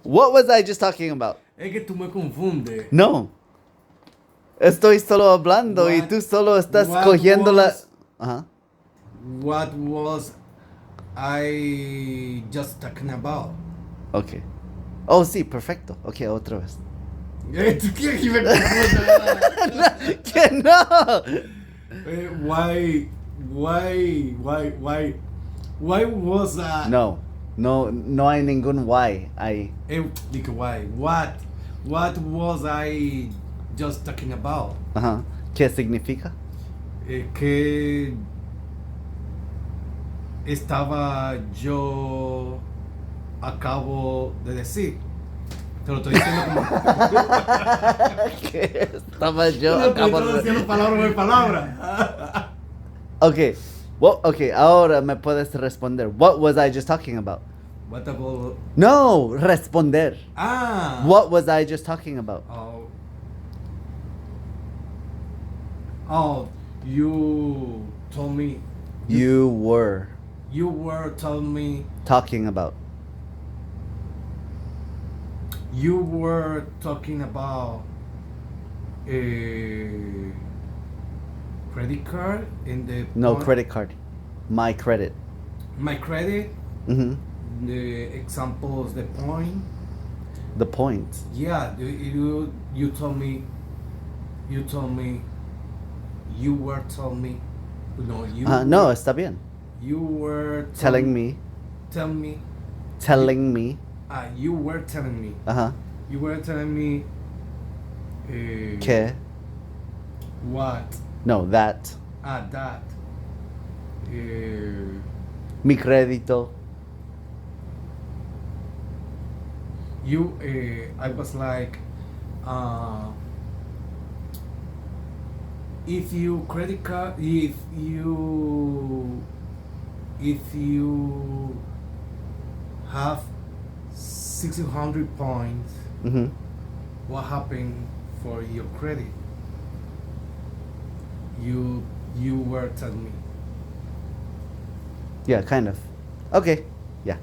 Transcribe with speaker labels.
Speaker 1: What was I just talking about?
Speaker 2: Es que tú me confundes.
Speaker 1: No. Estoy solo hablando y tú solo estás cogiendo la... Ajá.
Speaker 2: What was I just talking about?
Speaker 1: Ok. Oh, sí, perfecto. Ok, otra vez.
Speaker 2: ¿Tú quieres que me confunda?
Speaker 1: ¿Qué no?
Speaker 2: Why was
Speaker 1: No hay ningún why.
Speaker 2: like why? What was I just talking about?
Speaker 1: Ajá. ¿Qué significa?
Speaker 2: Que estaba yo acabo de decir. Te lo estoy diciendo como.
Speaker 1: ¿Qué estaba yo?
Speaker 2: Te lo estoy diciendo palabra por palabra.
Speaker 1: Ok. Well, ok, ahora me puedes responder. What was I just talking about?
Speaker 2: What about?
Speaker 1: No, responder. What was I just talking about?
Speaker 2: Oh, you told me.
Speaker 1: You were
Speaker 2: You were telling me.
Speaker 1: talking about.
Speaker 2: You were talking about a credit card in the.
Speaker 1: No,
Speaker 2: point-
Speaker 1: credit card. My credit.
Speaker 2: My credit.
Speaker 1: Mm-hmm.
Speaker 2: The examples, the point.
Speaker 1: The point.
Speaker 2: Yeah, you told me. You told me. You were telling me. No, you.
Speaker 1: No, está bien.
Speaker 2: You were
Speaker 1: Telling me.
Speaker 2: Tell me.
Speaker 1: Telling me.
Speaker 2: You were telling me.
Speaker 1: Uh-huh.
Speaker 2: You were telling me.
Speaker 1: Que.
Speaker 2: What?
Speaker 1: No, that.
Speaker 2: That.
Speaker 1: Mi crédito.
Speaker 2: I was like, if you credit card, if you have 600 points,
Speaker 1: Mm-hmm.
Speaker 2: what happened for your credit? You were telling me.
Speaker 1: Yeah, kind of. Okay. Yeah.